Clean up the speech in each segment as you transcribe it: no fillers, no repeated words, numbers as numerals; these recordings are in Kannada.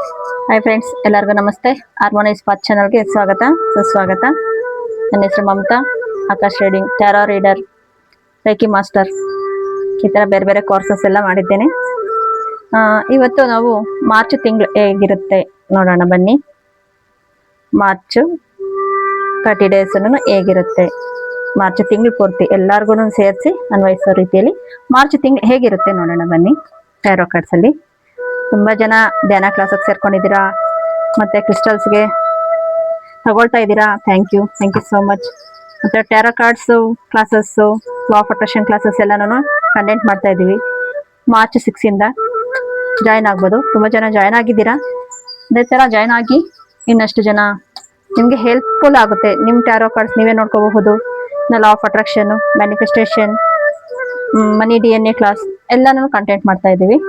ಹಾಯ್ ಫ್ರೆಂಡ್ಸ್, ಎಲ್ಲರಿಗೂ ನಮಸ್ತೆ. ಹಾರ್ಮೋನೈಸ್ ಪಾತ್ ಚಾನಲ್ಗೆ ಸ್ವಾಗತ, ಸುಸ್ವಾಗತ. ನನ್ನ ಹೆಸರು ಮಮತಾ. ಆಕಾಶ್ reading, tarot reader, reiki master, ಈ ಥರ ಬೇರೆ ಬೇರೆ ಕೋರ್ಸಸ್ ಎಲ್ಲ ಮಾಡಿದ್ದೇನೆ. ಇವತ್ತು ನಾವು ಮಾರ್ಚ್ ತಿಂಗಳು ಹೇಗಿರುತ್ತೆ ನೋಡೋಣ ಬನ್ನಿ. ಮಾರ್ಚು 30 days ಹೇಗಿರುತ್ತೆ, ಮಾರ್ಚ್ ತಿಂಗಳು ಪೂರ್ತಿ ಎಲ್ಲರಿಗೂ ಸೇರಿಸಿ ಅನ್ವಯಿಸೋ ರೀತಿಯಲ್ಲಿ ಮಾರ್ಚ್ ತಿಂಗಳು ಹೇಗಿರುತ್ತೆ ನೋಡೋಣ ಬನ್ನಿ. ಟ್ಯಾರೋ ಕಾರ್ಡ್ಸಲ್ಲಿ ತುಂಬ ಜನ ಧ್ಯಾನ ಕ್ಲಾಸಿಗೆ ಸೇರ್ಕೊಂಡಿದ್ದೀರಾ, ಮತ್ತು ಕ್ರಿಸ್ಟಲ್ಸ್ಗೆ ತಗೊಳ್ತಾ ಇದ್ದೀರಾ. Thank you so much. ಮತ್ತು tarot cards classes, law of attraction classes ಎಲ್ಲನೂ ಕಂಡಕ್ಟ್ ಮಾಡ್ತಾ ಇದ್ದೀವಿ. ಮಾರ್ಚ್ 6 ಜಾಯ್ನ್ ಆಗ್ಬೋದು. ತುಂಬ ಜನ ಜಾಯ್ನ್ ಆಗಿದ್ದೀರಾ. ಅದೇ ಥರ ಜಾಯ್ನ್ ಆಗಿ ಇನ್ನಷ್ಟು ಜನ ನಿಮಗೆ ಹೆಲ್ಪ್ಫುಲ್ ಆಗುತ್ತೆ. ನಿಮ್ಮ ಟ್ಯಾರೋ ಕಾರ್ಡ್ಸ್ ನೀವೇ ನೋಡ್ಕೋಬಹುದು. Law of attraction, manifestation, money DNA class ಎಲ್ಲನೂ ಕಂಟೆಂಟ್ ಮಾಡ್ತಾ ಇದ್ದೀವಿ.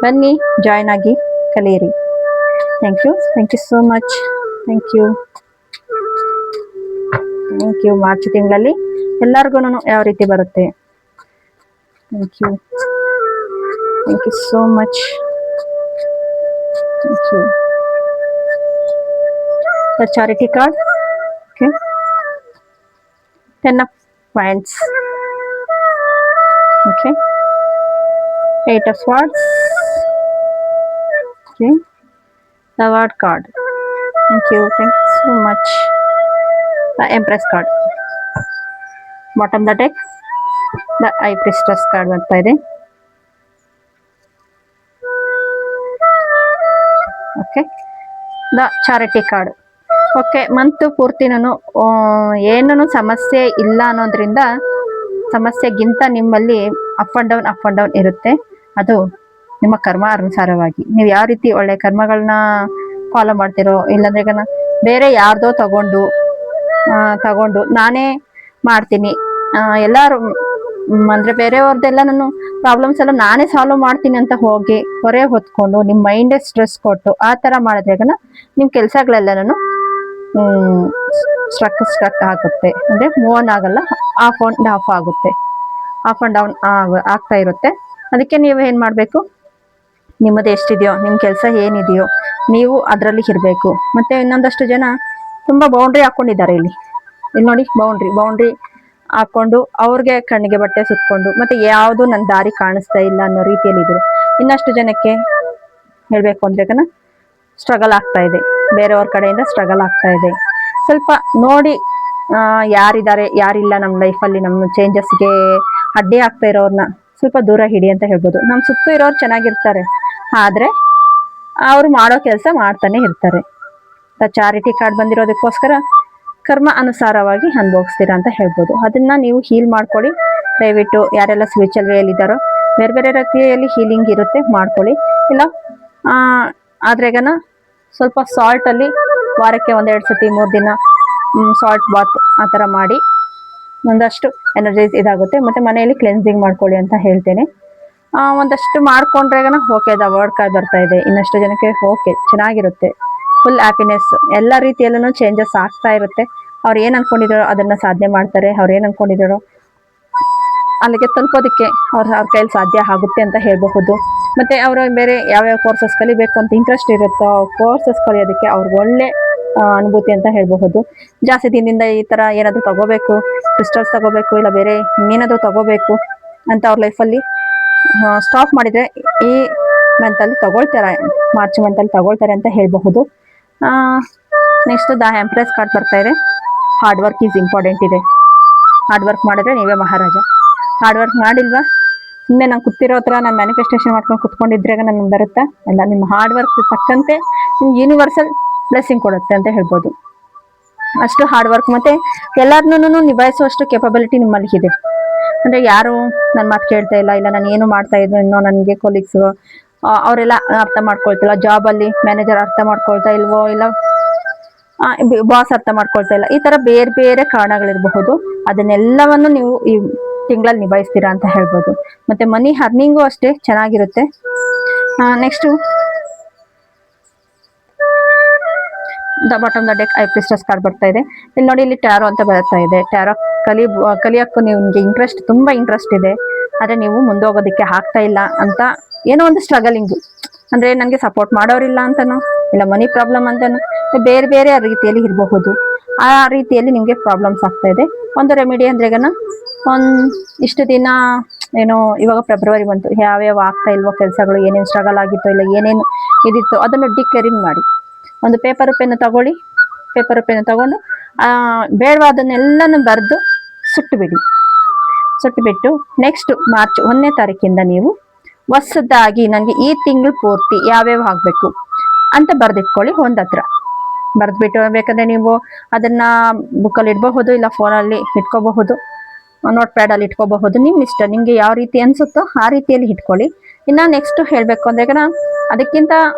ಬನ್ನಿ, ಜಾಯ್ನ್ ಆಗಿ ಕಲಿಯಿರಿ. Thank you so much. Thank you. March ತಿಂಗಳಲ್ಲಿ ಎಲ್ಲರಿಗೂ ಯಾವ ರೀತಿ ಬರುತ್ತೆ. Thank you so much. Thank you. The charity card. Okay, 10 of Wands. Okay, 8 of Swords. Okay, the Word card. Thank you so much. The Empress card. Bottom the deck, the High Priestess card ಬರ್ತಾ ಇದೆ. Okay, the charity card. Okay, month ಪೂರ್ತಿ ನಾನು ಏನೂ ಸಮಸ್ಯೆ ಇಲ್ಲ ಅನ್ನೋದ್ರಿಂದ, ಸಮಸ್ಯೆಗಿಂತ ನಿಮ್ಮಲ್ಲಿ ಅಪ್ ಆ್ಯಂಡ್ ಡೌನ್ ಇರುತ್ತೆ. ಅದು ನಿಮ್ಮ ಕರ್ಮ ಅನುಸಾರವಾಗಿ ನೀವು ಯಾವ ರೀತಿ ಒಳ್ಳೆ ಕರ್ಮಗಳನ್ನ ಫಾಲೋ ಮಾಡ್ತಿರೋ, ಇಲ್ಲಾಂದ್ರೆ ಈಗ ಬೇರೆ ಯಾರ್ದೋ ತಗೊಂಡು ನಾನೇ ಮಾಡ್ತೀನಿ, ಎಲ್ಲರೂ ಅಂದರೆ ಬೇರೆಯವ್ರದ್ದೆಲ್ಲ ನಾನು ಪ್ರಾಬ್ಲಮ್ಸ್ ಎಲ್ಲ ನಾನೇ ಸಾಲ್ವ್ ಮಾಡ್ತೀನಿ ಅಂತ ಹೋಗಿ ಹೊರೆ ಹೊತ್ಕೊಂಡು ನಿಮ್ಮ ಮೈಂಡೇ ಸ್ಟ್ರೆಸ್ ಕೊಟ್ಟು ಆ ಥರ ಮಾಡಿದ್ರಾಗ ನಿಮ್ಮ ಕೆಲಸಗಳೆಲ್ಲನೂ ಸ್ಟ್ರಕ್ ಆಗುತ್ತೆ. ಅಂದರೆ ಮೂವ್ ಆನ್ ಆಗಲ್ಲ, ಆಫ್ ಆಗುತ್ತೆ, ಆಫ್ ಆ್ಯಂಡ್ ಡೌನ್ ಆಗ್ತಾ ಇರುತ್ತೆ. ಅದಕ್ಕೆ ನೀವು ಏನು ಮಾಡಬೇಕು, ನಿಮ್ಮದು ಎಷ್ಟಿದೆಯೋ, ನಿಮ್ಮ ಕೆಲಸ ಏನಿದೆಯೋ ನೀವು ಅದರಲ್ಲಿ ಇರಬೇಕು. ಮತ್ತು ಇನ್ನೊಂದಷ್ಟು ಜನ ತುಂಬ ಬೌಂಡ್ರಿ ಹಾಕ್ಕೊಂಡಿದ್ದಾರೆ. ಇಲ್ಲಿ ನೋಡಿ, ಬೌಂಡ್ರಿ ಹಾಕ್ಕೊಂಡು ಅವ್ರಿಗೆ ಕಣ್ಣಿಗೆ ಬಟ್ಟೆ ಸುತ್ಕೊಂಡು ಮತ್ತು ಯಾವುದು ನನ್ನ ದಾರಿ ಕಾಣಿಸ್ತಾ ಇಲ್ಲ ಅನ್ನೋ ರೀತಿಯಲ್ಲಿ ಇದ್ದಾರೆ. ಇನ್ನಷ್ಟು ಜನಕ್ಕೆ ಹೇಳಬೇಕು ಅಂದರೆ ಸ್ಟ್ರಗಲ್ ಆಗ್ತಾ ಇದೆ, ಬೇರೆಯವ್ರ ಕಡೆಯಿಂದ ಸ್ಟ್ರಗಲ್ ಆಗ್ತಾ ಇದೆ. ಸ್ವಲ್ಪ ನೋಡಿ ಯಾರಿದ್ದಾರೆ ಯಾರಿಲ್ಲ ನಮ್ಮ ಲೈಫಲ್ಲಿ, ನಮ್ಮ ಚೇಂಜಸ್ಗೆ ಅಡ್ಡಿ ಆಗ್ತಾ ಇರೋರನ್ನ ಸ್ವಲ್ಪ ದೂರ ಹಿಡಿ ಅಂತ ಹೇಳ್ಬೋದು. ನಮ್ಮ ಸುತ್ತ ಇರೋರು ಚೆನ್ನಾಗಿರ್ತಾರೆ, ಆದರೆ ಅವರು ಮಾಡೋ ಕೆಲಸ ಮಾಡ್ತಾನೆ ಇರ್ತಾರೆ. ಚಾರಿಟಿ ಕಾರ್ಡ್ ಬಂದಿರೋದಕ್ಕೋಸ್ಕರ ಕರ್ಮ ಅನುಸಾರವಾಗಿ ಅನುಭವಿಸ್ತೀರಾ ಅಂತ ಹೇಳ್ಬೋದು. ಅದನ್ನ ನೀವು ಹೀಲ್ ಮಾಡ್ಕೊಳ್ಳಿ ದಯವಿಟ್ಟು. ಯಾರೆಲ್ಲ ಸ್ಪಿರಿಚುವಲ್ ವೇಯಲ್ಲಿ ಇದ್ದಾರೋ ಬೇರೆ ಬೇರೆ ರೀತಿಯಲ್ಲಿ ಹೀಲಿಂಗ್ ಇರುತ್ತೆ, ಮಾಡ್ಕೊಳ್ಳಿ. ಇಲ್ಲ ಆದ್ರೆಗನ ಸ್ವಲ್ಪ ಸಾಲ್ಟಲ್ಲಿ ವಾರಕ್ಕೆ 1-2 ಸತಿ 3 ದಿನ ಸಾಲ್ಟ್ ಬಾತ್ ಆ ಥರ ಮಾಡಿ ಒಂದಷ್ಟು ಎನರ್ಜೈಸ್ ಇದಾಗುತ್ತೆ. ಮತ್ತು ಮನೆಯಲ್ಲಿ ಕ್ಲೆನ್ಸಿಂಗ್ ಮಾಡ್ಕೊಳ್ಳಿ ಅಂತ ಹೇಳ್ತೇನೆ. ಒಂದಷ್ಟು ಮಾಡ್ಕೊಂಡ್ರೆಗನ ಓಕೆ, ದ ವರ್ಡ್ ಕಾರ್ಡ್ ಬರ್ತಾ ಇದೆ. ಇನ್ನಷ್ಟು ಜನಕ್ಕೆ ಓಕೆ, ಚೆನ್ನಾಗಿರುತ್ತೆ, ಫುಲ್ ಹ್ಯಾಪಿನೆಸ್, ಎಲ್ಲ ರೀತಿಯಲ್ಲೂ ಚೇಂಜಸ್ ಆಗ್ತಾ ಇರುತ್ತೆ. ಅವ್ರು ಏನು ಅನ್ಕೊಂಡಿದ್ದಾರೋ ಅದನ್ನು ಸಾಧನೆ ಮಾಡ್ತಾರೆ. ಅವ್ರು ಏನು ಅನ್ಕೊಂಡಿದ್ದಾರೋ ಅಲ್ಲಿಗೆ ತಲುಪೋದಕ್ಕೆ ಅವ್ರ ಕೈಯಲ್ಲಿ ಸಾಧ್ಯ ಆಗುತ್ತೆ ಅಂತ ಹೇಳಬಹುದು. ಮತ್ತು ಅವರು ಬೇರೆ ಯಾವ್ಯಾವ ಕೋರ್ಸಸ್ ಕಲಿಬೇಕು ಅಂತ ಇಂಟ್ರೆಸ್ಟ್ ಇರುತ್ತೋ ಕೋರ್ಸಸ್ ಕಲಿಯೋದಕ್ಕೆ ಅವ್ರಿಗೆ ಒಳ್ಳೆ ಅನುಭೂತಿ ಅಂತ ಹೇಳಬಹುದು. ಜಾಸ್ತಿ ದಿನದಿಂದ ಈ ಥರ ಏನಾದರೂ ತಗೋಬೇಕು, ಕ್ರಿಸ್ಟಲ್ಸ್ ತಗೋಬೇಕು, ಇಲ್ಲ ಬೇರೆ ಇನ್ನೇನಾದರೂ ತಗೋಬೇಕು ಅಂತ ಅವ್ರ ಲೈಫಲ್ಲಿ ಸ್ಟಾಪ್ ಮಾಡಿದರೆ ಈ ಮಂತಲ್ಲಿ ತಗೊಳ್ತಾರೆ, ಮಾರ್ಚ್ ಮಂತಲ್ಲಿ ತಗೊಳ್ತಾರೆ ಅಂತ ಹೇಳಬಹುದು. ನೆಕ್ಸ್ಟ್ ದ ಎಂಪ್ರೆಸ್ ಕಾರ್ಡ್ ಬರ್ತಾ ಇದೆ. ಹಾರ್ಡ್ ವರ್ಕ್ ಈಸ್ ಇಂಪಾರ್ಟೆಂಟ್ ಇದೆ. ಹಾರ್ಡ್ ವರ್ಕ್ ಮಾಡಿದ್ರೆ ನೀವೇ ಮಹಾರಾಜ. ಹಾರ್ಡ್ ವರ್ಕ್ ಮಾಡಿಲ್ವಾ, ಸುಮ್ಮನೆ ನಾನು ಕೂತಿರೋ ಹತ್ರ ನಾನು ಮ್ಯಾನಿಫೆಸ್ಟೇಷನ್ ಮಾಡ್ಕೊಂಡು ಕುತ್ಕೊಂಡಿದ್ರಾಗ ನನಗೆ ಬರುತ್ತಾ? ಅಲ್ಲ, ನಿಮ್ಮ ಹಾರ್ಡ್ ವರ್ಕ್ ತಕ್ಕಂತೆ ನಿಮ್ಗೆ ಯೂನಿವರ್ಸಲ್ ಬ್ಲೆಸ್ಸಿಂಗ್ ಕೊಡುತ್ತೆ ಅಂತ ಹೇಳ್ಬೋದು. ಅಷ್ಟು ಹಾರ್ಡ್ ವರ್ಕ್ ಮತ್ತು ಎಲ್ಲರನ್ನೂ ನಿಭಾಯಿಸುವಷ್ಟು ಕೆಪಬಿಲಿಟಿ ನಿಮ್ಮಲ್ಲಿ ಇದೆ. ಅಂದರೆ ಯಾರು ನನ್ನ ಮಾತು ಕೇಳ್ತಾ ಇಲ್ಲ, ನಾನು ಏನು ಮಾಡ್ತಾ ಇದ್ರು ಇನ್ನೂ ನನಗೆ ಕೊಲೀಗ್ಸು ಅವರೆಲ್ಲ ಅರ್ಥ ಮಾಡ್ಕೊಳ್ತಿಲ್ಲ, ಜಾಬಲ್ಲಿ ಮ್ಯಾನೇಜರ್ ಅರ್ಥ ಮಾಡ್ಕೊಳ್ತಾ ಇಲ್ವೋ, ಇಲ್ಲ ಬಾಸ್ ಅರ್ಥ ಮಾಡ್ಕೊಳ್ತಾ ಇಲ್ಲ, ಈ ಥರ ಬೇರೆ ಬೇರೆ ಕಾರಣಗಳಿರಬಹುದು. ಅದನ್ನೆಲ್ಲವನ್ನು ನೀವು ಈ ತಿಂಗಳಲ್ಲಿ ನಿಭಾಯಿಸ್ತೀರಾ ಅಂತ ಹೇಳ್ಬೋದು. ಮತ್ತು ಮನಿ ಅರ್ನಿಂಗು ಅಷ್ಟೇ ಚೆನ್ನಾಗಿರುತ್ತೆ. Next the bottom the deck, high priestess card ಬರ್ತಾ ಇದೆ. ಇಲ್ಲಿ ನೋಡಿ, ಇಲ್ಲಿ ಟ್ಯಾರೋ ಅಂತ ಬರ್ತಾ ಇದೆ. ಟ್ಯಾರೋ ಕಲಿಯೋಕ್ಕೂ ನಿಮಗೆ ತುಂಬ ಇಂಟ್ರೆಸ್ಟ್ ಇದೆ, ಆದರೆ ನೀವು ಮುಂದೋಗೋದಕ್ಕೆ ಆಗ್ತಾ ಇಲ್ಲ ಅಂತ ಏನೋ ಒಂದು ಸ್ಟ್ರಗಲಿಂಗು, ಅಂದ್ರೆ ನನಗೆ ಸಪೋರ್ಟ್ ಮಾಡೋರಿಲ್ಲ ಅಂತನೋ, ಇಲ್ಲ ಮನಿ ಪ್ರಾಬ್ಲಮ್ ಅಂತನೋ, ಬೇರೆ ಬೇರೆ ರೀತಿಯಲ್ಲಿ ಇರಬಹುದು. ಆ ರೀತಿಯಲ್ಲಿ ನಿಮ್ಗೆ ಪ್ರಾಬ್ಲಮ್ಸ್ ಆಗ್ತಾ ಇದೆ. ಒಂದು ರೆಮಿಡಿ ಅಂದ್ರೆ ಇಷ್ಟು ದಿನ ಏನೋ ಇವಾಗ ಫೆಬ್ರವರಿ ಬಂತು, ಯಾವ್ಯಾವ ಆಗ್ತಾ ಇಲ್ವೋ ಕೆಲಸಗಳು, ಏನೇನು ಸ್ಟ್ರಗಲ್ ಆಗಿತ್ತೋ ಇಲ್ಲ ಏನೇನು ಇದಿತ್ತು ಅದನ್ನು ಡಿಕ್ಲೇರಿಂಗ್ ಮಾಡಿ. ಒಂದು ಪೇಪರ್ ಪೆನ್ ತಗೊಳ್ಳಿ, ಪೇಪರ್ ಪೆನ್ ತಗೊಂಡು ಬೇಡವಾದನ್ನೆಲ್ಲನೂ ಬರೆದು ಸುಟ್ಟುಬಿಡಿ. ಸುಟ್ಟುಬಿಟ್ಟು ನೆಕ್ಸ್ಟ್ ಮಾರ್ಚ್ 1ನೇ ತಾರೀಕಿಂದ ನೀವು ಹೊಸದಾಗಿ ನನಗೆ ಈ ತಿಂಗಳು ಪೂರ್ತಿ ಯಾವ್ಯಾವ ಆಗ್ಬೇಕು ಅಂತ ಬರ್ದಿಟ್ಕೊಳ್ಳಿ. ಒಂದತ್ರ ಬರ್ದ್ಬಿಟ್ಟು ಬೇಕಾದ್ರೆ ನೀವು ಅದನ್ನ ಬುಕ್ಕಲ್ಲಿ ಇಡಬಹುದು, ಇಲ್ಲ ಫೋನಲ್ಲಿ ಇಟ್ಕೋಬಹುದು, ನೋಟ್ ಪ್ಯಾಡ್ ಅಲ್ಲಿ ಇಟ್ಕೋಬಹುದು, ನಿಮ್ ಇಷ್ಟ. ನಿಮ್ಗೆ ಯಾವ ರೀತಿ ಅನ್ಸುತ್ತೋ ಆ ರೀತಿಯಲ್ಲಿ ಇಟ್ಕೊಳ್ಳಿ. ಇನ್ನ ನೆಕ್ಸ್ಟ್ ಹೇಳ್ಬೇಕು ಅಂದ್ರೆ ಅದಕ್ಕಿಂತ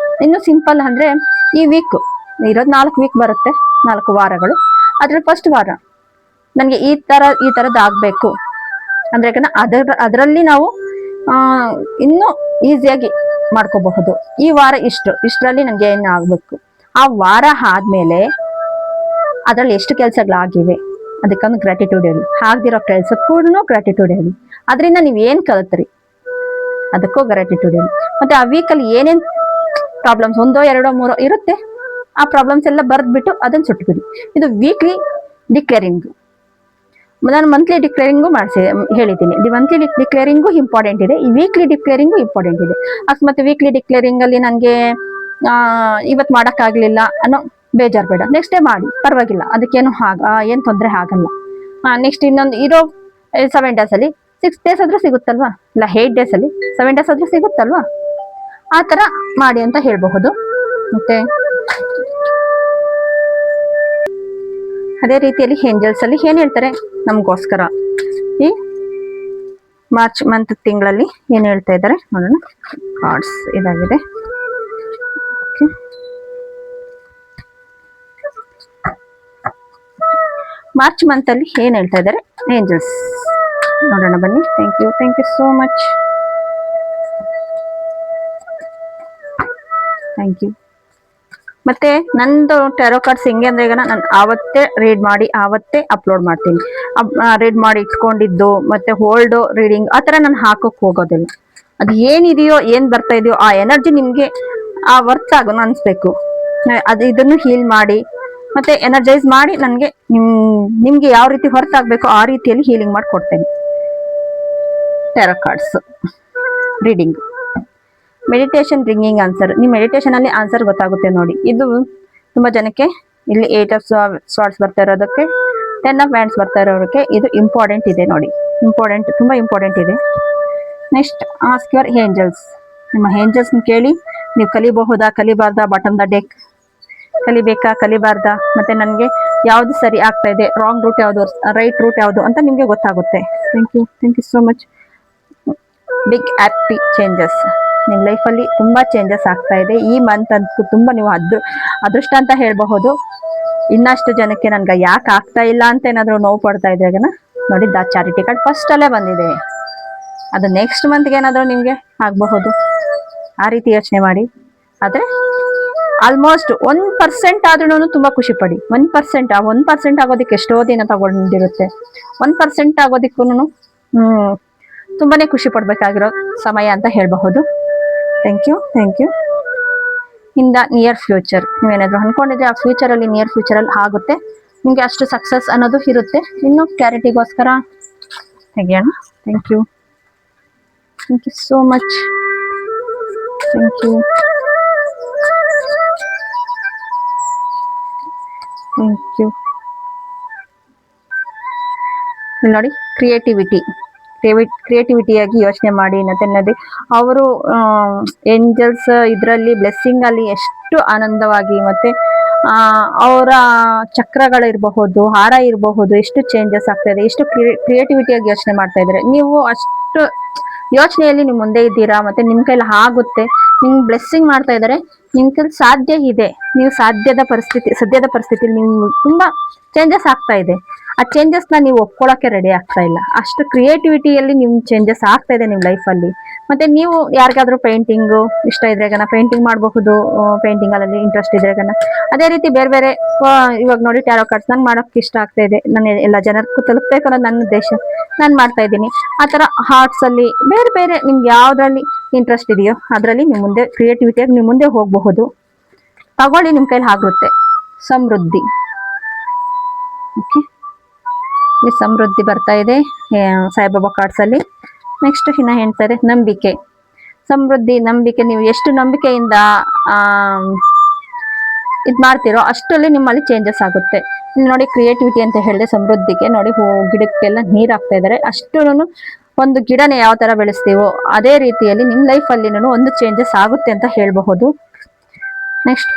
ಇನ್ನು ಸಿಂಪಲ್ ಅಂದ್ರೆ ಈ ವೀಕ್ ಇರೋದು 4 ವೀಕ್ ಬರುತ್ತೆ, 4 ವಾರಗಳು. ಅದ್ರಲ್ಲಿ ಫಸ್ಟ್ ವಾರ ನನಗೆ ಈ ತರದ್ ಆಗ್ಬೇಕು ಅಂದ್ರೆ ಅದರಲ್ಲಿ ನಾವು ಇನ್ನೂ ಈಸಿಯಾಗಿ ಮಾಡ್ಕೋಬಹುದು. ಈ ವಾರ ಇಷ್ಟರಲ್ಲಿ ನನಗೆ ಏನು ಆಗ್ಬೇಕು, ಆ ವಾರ ಆದ್ಮೇಲೆ ಅದ್ರಲ್ಲಿ ಎಷ್ಟು ಕೆಲಸಗಳಾಗಿವೆ ಅದಕ್ಕೊಂದು ಗ್ರಾಟಿಟ್ಯೂಡ್ ಹೇಳಿ. ಆಗದಿರೋ ಕೆಲಸ ಕೂಡ ಗ್ರಾಟಿಟ್ಯೂಡ್ ಹೇಳಿ. ಅದರಿಂದ ನೀವ್ ಏನ್ ಕಲಿತ್ರಿ ಅದಕ್ಕೂ ಗ್ರಾಟಿಟ್ಯೂಡ್ ಹೇಳಿ. ಮತ್ತೆ ಆ ವೀಕಲ್ಲಿ ಏನೇನ್ ಪ್ರಾಬ್ಲಮ್ಸ್ 1, 2, 3 ಇರುತ್ತೆ, ಆ ಪ್ರಾಬ್ಲಮ್ಸ್ ಎಲ್ಲ ಬರ್ದ್ಬಿಟ್ಟು ಅದನ್ನ ಸುಟ್ಬಿಡಿ. ಇದು ವೀಕ್ಲಿ ಡಿಕ್ಲೇರಿಂಗ್. ನಾನು ಮಂತ್ಲಿ ಡಿಕ್ಲೇರಿಂಗು ಹೇಳಿದ್ದೀನಿ. ಮಂತ್ಲಿ ಡಿಕ್ಲೇರಿಂಗು ಇಂಪಾರ್ಟೆಂಟ್ ಇದೆ, ಈ ವೀಕ್ಲಿ ಡಿಕ್ಲೇರಿಂಗು ಇಂಪಾರ್ಟೆಂಟ್ ಇದೆ. ಅಕಸ್ಮಾತ್ ವೀಕ್ಲಿ ಡಿಕ್ಲೇರಿಂಗ್ ಅಲ್ಲಿ ನನಗೆ ಇವತ್ತು ಮಾಡೋಕ್ಕಾಗ್ಲಿಲ್ಲ ಅನ್ನೋ ಬೇಜಾರು ಬೇಡ, ನೆಕ್ಸ್ಟ್ ಡೇ ಮಾಡಿ, ಪರವಾಗಿಲ್ಲ, ಅದಕ್ಕೇನು ಏನು ತೊಂದರೆ ಆಗಲ್ಲ. ನೆಕ್ಸ್ಟ್ ಇನ್ನೊಂದು ಇರೋ 7 ಡೇಸ್ ಅಲ್ಲಿ 6 ಡೇಸ್ ಆದ್ರೂ ಸಿಗುತ್ತಲ್ವಾ, ಇಲ್ಲ 8 ಡೇಸ್ ಅಲ್ಲಿ 7 ಡೇಸ್ ಆದ್ರೂ ಸಿಗುತ್ತಲ್ವಾ, ಆ ತರ ಮಾಡಿ ಅಂತ ಹೇಳ್ಬಹುದು. ಮತ್ತೆ ಅದೇ ರೀತಿಯಲ್ಲಿ ಏಂಜಲ್ಸ್ ಅಲ್ಲಿ ಏನ್ ಹೇಳ್ತಾರೆ ನಮಗೋಸ್ಕರ ಈ ಮಾರ್ಚ್ ಮಂತ್ ತಿಂಗಳಲ್ಲಿ ಏನ್ ಹೇಳ್ತಾ ಇದ್ದಾರೆ ನೋಡೋಣ. ಕಾರ್ಡ್ಸ್ ಇದಾಗಿದೆ. ಮಾರ್ಚ್ ಮಂತ್ ಅಲ್ಲಿ ಏನ್ ಹೇಳ್ತಾ ಇದ್ದಾರೆ ಏಂಜಲ್ಸ್ ನೋಡೋಣ ಬನ್ನಿ. Thank you so much. Thank you. ಮತ್ತೆ ನಂದು ಟ್ಯಾರೋ ಕಾರ್ಡ್ಸ್ ಹೆಂಗೆ ಅಂದ್ರೆ ಈಗ ನಾನು ಆವತ್ತೇ ರೀಡ್ ಮಾಡಿ ಆವತ್ತೇ ಅಪ್ಲೋಡ್ ಮಾಡ್ತೀನಿ. ರೀಡ್ ಮಾಡಿ ಇಟ್ಕೊಂಡಿದ್ದು ಮತ್ತೆ ಹೋಲ್ಡ್ ರೀಡಿಂಗ್ ಆ ತರ ನಾನು ಹಾಕೋಕ್ ಹೋಗೋದಿಲ್ಲ. ಅದು ಏನಿದೆಯೋ ಏನ್ ಬರ್ತಾ ಇದೆಯೋ ಆ ಎನರ್ಜಿ ನಿಮ್ಗೆ ವರ್ತ್ ಆಗೋಣ ಅನ್ಸ್ಬೇಕು. ಇದನ್ನು ಹೀಲ್ ಮಾಡಿ ಮತ್ತೆ ಎನರ್ಜೈಸ್ ಮಾಡಿ ನನಗೆ ನಿಮ್ಗೆ ಯಾವ ರೀತಿ ಹೊರ್ತ್ ಆಗ್ಬೇಕು ಆ ರೀತಿಯಲ್ಲಿ ಹೀಲಿಂಗ್ ಮಾಡಿ ಕೊಡ್ತೇನೆ. Tarot cards reading. Meditation bringing answer. ನಿಮ್ಮ ಮೆಡಿಟೇಷನ್ ಅಲ್ಲಿ ಆನ್ಸರ್ ಗೊತ್ತಾಗುತ್ತೆ ನೋಡಿ. ಇದು ತುಂಬಾ ಜನಕ್ಕೆ ಇಲ್ಲಿ 8 ಆಫ್ ಸ್ವಾರ್ಡ್ಸ್ ಬರ್ತಾ ಇರೋದಕ್ಕೆ 10 ಆಫ್ ವ್ಯಾಂಡ್ಸ್ ಬರ್ತಾ ಇರೋದಕ್ಕೆ ಇದು ಇಂಪಾರ್ಟೆಂಟ್ ಇದೆ ನೋಡಿ. ತುಂಬಾ ಇಂಪಾರ್ಟೆಂಟ್ ಇದೆ. Next ask your angels. ನಿಮ್ಮ ಏಂಜಲ್ಸ್ ಕೇಳಿ ನೀವು ಕಲಿಬಹುದಾ ಕಲಿಬಾರ್ದಾ, ಬಾಟಮ್ ದ ಡೆಕ್ ಕಲಿಬೇಕಾ ಕಲಿಬಾರ್ದಾ, ಮತ್ತೆ ನನಗೆ ಯಾವ್ದು ಸರಿ ಆಗ್ತಾ ಇದೆ, ರಾಂಗ್ ರೂಟ್ ಯಾವ್ದು ರೈಟ್ ರೂಟ್ ಯಾವ್ದು ಅಂತ ನಿಮ್ಗೆ ಗೊತ್ತಾಗುತ್ತೆ. Thank you so much. Big happy changes. ನಿಮ್ಮ ಲೈಫಲ್ಲಿ ತುಂಬಾ ಚೇಂಜಸ್ ಆಗ್ತಾ ಇದೆ ಈ ಮಂತ್ ಅಂತೂ. ತುಂಬಾ ನೀವು ಅದೃಷ್ಟ ಅಂತ ಹೇಳಬಹುದು. ಇನ್ನಷ್ಟು ಜನಕ್ಕೆ ನನ್ಗೆ ಯಾಕೆ ಆಗ್ತಾ ಇಲ್ಲ ಅಂತ ಏನಾದ್ರು ನೋವು ಪಡ್ತಾ ಇದ್ದಾಗ ನೋಡಿ, ದ ಚಾರಿಟಿ ಕಾರ್ಡ್ ಫಸ್ಟ್ ಅಲ್ಲೇ ಬಂದಿದೆ. ಅದು ನೆಕ್ಸ್ಟ್ ಮಂತ್ಗೆ ಏನಾದ್ರು ನಿಮ್ಗೆ ಆಗಬಹುದು. ಆ ರೀತಿ ಯೋಚನೆ ಮಾಡಿ. ಆದ್ರೆ ಆಲ್ಮೋಸ್ಟ್ 1% ಆದ್ರೂ ತುಂಬಾ ಖುಷಿ ಪಡಿ. 1%, ಆ 1% ಆಗೋದಕ್ಕೆ ಎಷ್ಟೋ ದಿನ ತಗೊಂಡಿರುತ್ತೆ. 1% ಆಗೋದಕ್ಕೂ ತುಂಬಾನೇ ಖುಷಿ ಪಡ್ಬೇಕಾಗಿರೋ ಸಮಯ ಅಂತ ಹೇಳಬಹುದು. Thank you. In the near future ನೀವೇನಾದ್ರು ಅನ್ಕೊಂಡಿದ್ರೆ ಆ ಫ್ಯೂಚರ್ ಅಲ್ಲಿ ನಿಯರ್ ಫ್ಯೂಚರ್ ಅಲ್ಲಿ ಆಗುತ್ತೆ ನಿಮ್ಗೆ. ಅಷ್ಟು ಸಕ್ಸಸ್ ಅನ್ನೋದು ಇರುತ್ತೆ. ಇನ್ನು ಕ್ಲಾರಿಟಿಗೋಸ್ಕರ ತೆಗಿಯೋಣ. Thank you so much. Thank you. ನೋಡಿ, ಕ್ರಿಯೇಟಿವಿಟಿಯಾಗಿ ಯೋಚನೆ ಮಾಡಿ. ಮತ್ತೆ ಅವರು ಏಂಜಲ್ಸ್ ಇದರಲ್ಲಿ ಬ್ಲೆಸ್ಸಿಂಗ್ ಅಲ್ಲಿ ಎಷ್ಟು ಆನಂದವಾಗಿ ಮತ್ತೆ ಅವರ ಚಕ್ರಗಳಿರಬಹುದು, ಹಾರ ಇರಬಹುದು, ಎಷ್ಟು ಚೇಂಜಸ್ ಆಗ್ತಾ ಇದೆ, ಎಷ್ಟು ಕ್ರಿಯೇಟಿವಿಟಿಯಾಗಿ ಯೋಚನೆ ಮಾಡ್ತಾ ಇದ್ದಾರೆ. ನೀವು ಅಷ್ಟು ಯೋಚನೆಯಲ್ಲಿ ನೀವು ಮುಂದೆ ಇದ್ದೀರಾ, ಮತ್ತೆ ನಿಮ್ ಕೈಲಿ ಆಗುತ್ತೆ. ನಿಮ್ ಬ್ಲೆಸ್ಸಿಂಗ್ ಮಾಡ್ತಾ ಇದ್ದಾರೆ, ನಿಮ್ ಕೈಲಿ ಸಾಧ್ಯ ಇದೆ. ನೀವು ಸದ್ಯದ ಪರಿಸ್ಥಿತಿ ನೀವು ತುಂಬಾ ಚೇಂಜಸ್ ಆಗ್ತಾ ಇದೆ. ಆ ಚೇಂಜಸ್ ನ ನೀವು ಒಪ್ಕೊಳ್ಳೋಕೆ ರೆಡಿ ಆಗ್ತಾ ಇಲ್ಲ. ಅಷ್ಟು ಕ್ರಿಯೇಟಿವಿಟಿಯಲ್ಲಿ ನಿಮ್ ಚೇಂಜಸ್ ಆಗ್ತಾ ಇದೆ ನಿಮ್ ಲೈಫ್ ಅಲ್ಲಿ. ಮತ್ತೆ ನೀವು ಯಾರಿಗಾದ್ರೂ ಪೇಂಟಿಂಗ್ ಇಷ್ಟ ಇದ್ರೆ ಪೇಂಟಿಂಗ್ ಮಾಡಬಹುದು. ಪೇಂಟಿಂಗ್ ಅಲ್ಲಿ ಇಂಟ್ರೆಸ್ಟ್ ಇದ್ರೆ ಅದೇ ರೀತಿ ಬೇರೆ ಬೇರೆ ಇವಾಗ ನೋಡಿ ಟ್ಯಾರೋ ಕಾರ್ಡ್ಸ್ ನಂಗೆ ಮಾಡೋಕ್ಕೆ ಇಷ್ಟ ಆಗ್ತಾ ಇದೆ, ನಾನು ಎಲ್ಲ ಜನಕ್ಕೂ ತಲುಪಬೇಕು ಅನ್ನೋದು ನನ್ನ ಉದ್ದೇಶ, ನಾನು ಮಾಡ್ತಾ ಇದ್ದೀನಿ. ಆ ಥರ ಹಾರ್ಟ್ಸ್ ಅಲ್ಲಿ ಬೇರೆ ಬೇರೆ ನಿಮ್ಗೆ ಯಾವ್ದ್ರಲ್ಲಿ ಇಂಟ್ರೆಸ್ಟ್ ಇದೆಯೋ ಅದರಲ್ಲಿ ನೀವು ಮುಂದೆ ಕ್ರಿಯೇಟಿವಿಟಿಯಾಗಿ ನೀವು ಮುಂದೆ ಹೋಗಬಹುದು. ತಗೊಳ್ಳಿ, ನಿಮ್ಮ ಕೈಲಿ ಆಗುತ್ತೆ. ಸಮೃದ್ಧಿ, ಓಕೆ, ಇಲ್ಲಿ ಸಮೃದ್ಧಿ ಬರ್ತಾ ಇದೆ ಸಾಯಿಬಾಬಾ ಕಾರ್ಡ್ಸ್ ಅಲ್ಲಿ. ನೆಕ್ಸ್ಟ್ ಇನ್ನ ಹೇಳ್ತಾರೆ ನಂಬಿಕೆ. ಸಮೃದ್ಧಿ, ನಂಬಿಕೆ, ನೀವು ಎಷ್ಟು ನಂಬಿಕೆಯಿಂದ ಇದು ಮಾಡ್ತಿರೋ ಅಷ್ಟರಲ್ಲಿ ನಿಮ್ಮಲ್ಲಿ ಚೇಂಜಸ್ ಆಗುತ್ತೆ. ನೋಡಿ ಕ್ರಿಯೇಟಿವಿಟಿ ಅಂತ ಹೇಳಿದೆ ಸಮೃದ್ಧಿಗೆ. ನೋಡಿ ಗಿಡಕ್ಕೆಲ್ಲ ನೀರು ಹಾಕ್ತಾ ಇದ್ದಾರೆ. ಅಷ್ಟು ಒಂದು ಗಿಡನ ಯಾವ ತರ ಬೆಳೆಸ್ತೀವೋ ಅದೇ ರೀತಿಯಲ್ಲಿ ನಿಮ್ಮ ಲೈಫಲ್ಲಿ ಒಂದು ಚೇಂಜಸ್ ಆಗುತ್ತೆ ಅಂತ ಹೇಳಬಹುದು. ನೆಕ್ಸ್ಟ್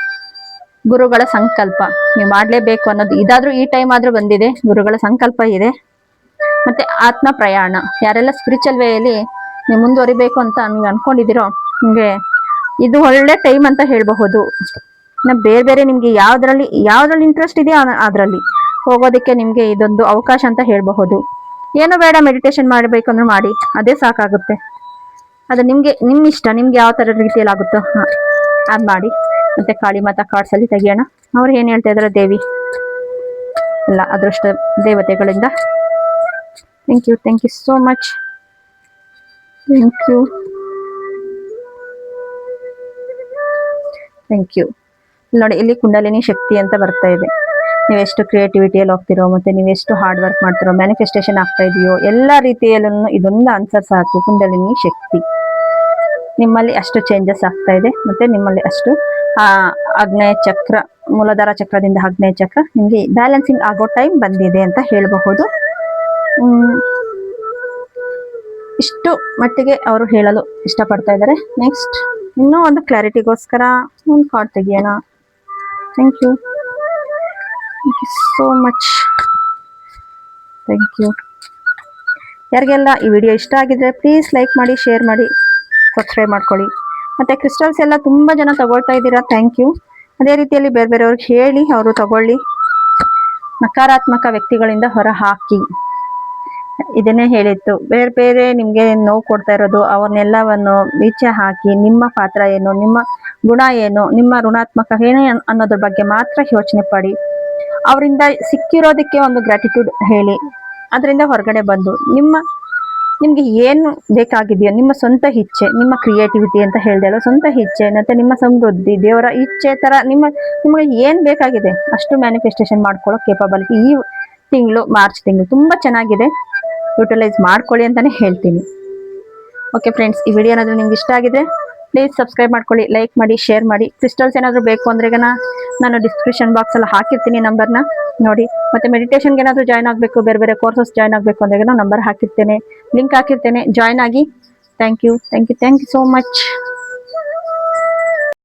ಗುರುಗಳ ಸಂಕಲ್ಪ, ನೀವು ಮಾಡಲೇಬೇಕು ಅನ್ನೋದು ಇದಾದ್ರೂ ಈ ಟೈಮ್ ಆದ್ರೂ ಬಂದಿದೆ. ಗುರುಗಳ ಸಂಕಲ್ಪ ಇದೆ. ಮತ್ತೆ ಆತ್ಮ ಪ್ರಯಾಣ, ಯಾರೆಲ್ಲ ಸ್ಪಿರಿಚುವಲ್ ವೇಯಲ್ಲಿ ನೀವು ಮುಂದುವರಿಬೇಕು ಅಂತ ನೀವು ಅನ್ಕೊಂಡಿದ್ದೀರೋ ನಿಮಗೆ ಇದು ಒಳ್ಳೆ ಟೈಮ್ ಅಂತ ಹೇಳಬಹುದು. ಬೇರೆ ಬೇರೆ ನಿಮ್ಗೆ ಯಾವ್ದ್ರಲ್ಲಿ ಇಂಟ್ರೆಸ್ಟ್ ಇದೆಯೋ ಅದರಲ್ಲಿ ಹೋಗೋದಕ್ಕೆ ನಿಮ್ಗೆ ಇದೊಂದು ಅವಕಾಶ ಅಂತ ಹೇಳಬಹುದು. ಏನೋ ಬೇಡ, ಮೆಡಿಟೇಷನ್ ಮಾಡಬೇಕು ಅಂದ್ರೆ ಮಾಡಿ, ಅದೇ ಸಾಕಾಗುತ್ತೆ. ಅದು ನಿಮ್ಮ ಇಷ್ಟ, ನಿಮ್ಗೆ ಯಾವ ತರ ರೀತಿಯಲ್ಲಿ ಆಗುತ್ತೋ ಅದ್ ಮಾಡಿ. ಮತ್ತೆ ಕಾಳಿ ಮಾತಾ ಕಾರ್ಡ್ಸ್ ಅಲ್ಲಿ ತೆಗಿಯೋಣ. ಅವ್ರು ಏನ್ ಹೇಳ್ತಾ ಇದಾರೆ, ದೇವಿ ಎಲ್ಲ ಅದೃಷ್ಟ ದೇವತೆಗಳಿಂದ. Thank you so much. Thank you. ನೋಡಿ ಇಲ್ಲಿ ಕುಂಡಲಿನಿ ಶಕ್ತಿ ಅಂತ ಬರ್ತಾ ಇದೆ. ನೀವೆಷ್ಟು ಕ್ರಿಯೇಟಿವಿಟಿಯಲ್ಲಿ ಹೋಗ್ತಿರೋ, ಮತ್ತೆ ನೀವೆಷ್ಟು ಹಾರ್ಡ್ ವರ್ಕ್ ಮಾಡ್ತಿರೋ, ಮ್ಯಾನಿಫೆಸ್ಟೇಷನ್ ಆಗ್ತಾ ಇದೆಯೋ, ಎಲ್ಲ ರೀತಿಯಲ್ಲೂ ಇದೊಂದು ಆನ್ಸರ್ ಸಾಕು. ಕುಂಡಲಿನಿ ಶಕ್ತಿ ನಿಮ್ಮಲ್ಲಿ ಅಷ್ಟು ಚೇಂಜಸ್ ಆಗ್ತಾ ಇದೆ. ಮತ್ತೆ ನಿಮ್ಮಲ್ಲಿ ಅಷ್ಟು ಆಗ್ನೇಯ ಚಕ್ರ, ಮೂಲಾಧಾರ ಚಕ್ರದಿಂದ ಆಗ್ನೇಯ ಚಕ್ರ ನಿಮಗೆ ಬ್ಯಾಲೆನ್ಸಿಂಗ್ ಆಗೋ ಟೈಮ್ ಬಂದಿದೆ ಅಂತ ಹೇಳಬಹುದು. ಇಷ್ಟು ಮಟ್ಟಿಗೆ ಅವರು ಹೇಳಲು ಇಷ್ಟಪಡ್ತಾ ಇದ್ದಾರೆ. ನೆಕ್ಸ್ಟ್ ಇನ್ನೂ ಒಂದು ಕ್ಲಾರಿಟಿಗೋಸ್ಕರ ಒಂದು ಕಾರ್ಡ್ ತೆಗಿಯೋಣ. Thank you so much. Thank you. ಯಾರಿಗೆಲ್ಲ ಈ ವಿಡಿಯೋ ಇಷ್ಟ ಆಗಿದ್ರೆ ಪ್ಲೀಸ್ ಲೈಕ್ ಮಾಡಿ, ಶೇರ್ ಮಾಡಿ, ಸಬ್ಸ್ಕ್ರೈಬ್ ಮಾಡ್ಕೊಳ್ಳಿ. ಮತ್ತೆ ಕ್ರಿಸ್ಟಲ್ಸ್ ಎಲ್ಲ ತುಂಬ ಜನ ತಗೊಳ್ತಾ ಇದ್ದೀರಾ, ಥ್ಯಾಂಕ್ ಯು. ಅದೇ ರೀತಿಯಲ್ಲಿ ಬೇರೆ ಬೇರೆಯವ್ರಿಗೆ ಹೇಳಿ ಅವರು ತಗೊಳ್ಳಿ. ನಕಾರಾತ್ಮಕ ವ್ಯಕ್ತಿಗಳಿಂದ ಹೊರ ಹಾಕಿ, ಇದನ್ನೇ ಹೇಳಿತ್ತು. ಬೇರೆ ಬೇರೆ ನಿಮಗೆ ನೋವು ಕೊಡ್ತಾ ಇರೋದು ಅವನ್ನೆಲ್ಲವನ್ನು ಈಚೆ ಹಾಕಿ, ನಿಮ್ಮ ಪಾತ್ರ ಏನು, ನಿಮ್ಮ ಗುಣ ಏನು, ನಿಮ್ಮ ಋಣಾತ್ಮಕ ಏನು ಅನ್ನೋದ್ರ ಬಗ್ಗೆ ಮಾತ್ರ ಯೋಚನೆ ಪಡಿ. ಅವರಿಂದ ಸಿಕ್ಕಿರೋದಕ್ಕೆ ಒಂದು ಗ್ರ್ಯಾಟಿಟ್ಯೂಡ್ ಹೇಳಿ, ಅದರಿಂದ ಹೊರಗಡೆ ಬಂದು ನಿಮ್ಗೆ ಏನು ಬೇಕಾಗಿದೆಯೋ ನಿಮ್ಮ ಸ್ವಂತ ಇಚ್ಛೆ, ನಿಮ್ಮ ಕ್ರಿಯೇಟಿವಿಟಿ ಅಂತ ಹೇಳ್ದಲ್ಲ, ಸ್ವಂತ ಇಚ್ಛೆ ಮತ್ತೆ ನಿಮ್ಮ ಸಮೃದ್ಧಿ, ದೇವರ ಇಚ್ಛೆ ತರ ನಿಮಗೆ ಏನ್ ಬೇಕಾಗಿದೆ ಅಷ್ಟು ಮ್ಯಾನಿಫೆಸ್ಟೇಷನ್ ಮಾಡ್ಕೊಳ್ಳೋ ಕೇಪಬಿಲಿಟಿ ಈ ತಿಂಗಳು, ಮಾರ್ಚ್ ತಿಂಗಳು ತುಂಬಾ ಚೆನ್ನಾಗಿದೆ. ಯುಟಿಲೈಸ್ ಮಾಡ್ಕೊಳ್ಳಿ ಅಂತಾನೆ ಹೇಳ್ತೀನಿ. ಓಕೆ ಫ್ರೆಂಡ್ಸ್, ಈ ವಿಡಿಯೋ ಏನಾದರೂ ನಿಮ್ಗೆ ಇಷ್ಟ ಆಗಿದೆ ಪ್ಲೀಸ್ ಸಬ್ಸ್ಕ್ರೈಬ್ ಮಾಡ್ಕೊಳ್ಳಿ, ಲೈಕ್ ಮಾಡಿ, ಶೇರ್ ಮಾಡಿ. ಕ್ರಿಸ್ಟಲ್ಸ್ ಏನಾದರೂ ಬೇಕು ಅಂದ್ರೆ ನಾನು ಡಿಸ್ಕ್ರಿಪ್ಷನ್ ಬಾಕ್ಸ್ ಅಲ್ಲಿ ಹಾಕಿರ್ತೀನಿ ನಂಬರ್ನ ನೋಡಿ. ಮತ್ತೆ ಮೆಡಿಟೇಷನ್ಗೆ ಏನಾದರೂ ಜಾಯ್ನ್ ಆಗಬೇಕು, ಬೇರೆ ಬೇರೆ ಕೋರ್ಸಸ್ ಜಾಯ್ನ್ ಆಗಬೇಕು ಅಂದ್ರೆ ನಂಬರ್ ಹಾಕಿರ್ತೇನೆ, ಲಿಂಕ್ ಹಾಕಿರ್ತೇನೆ, ಜಾಯ್ನ್ ಆಗಿ. Thank you so much.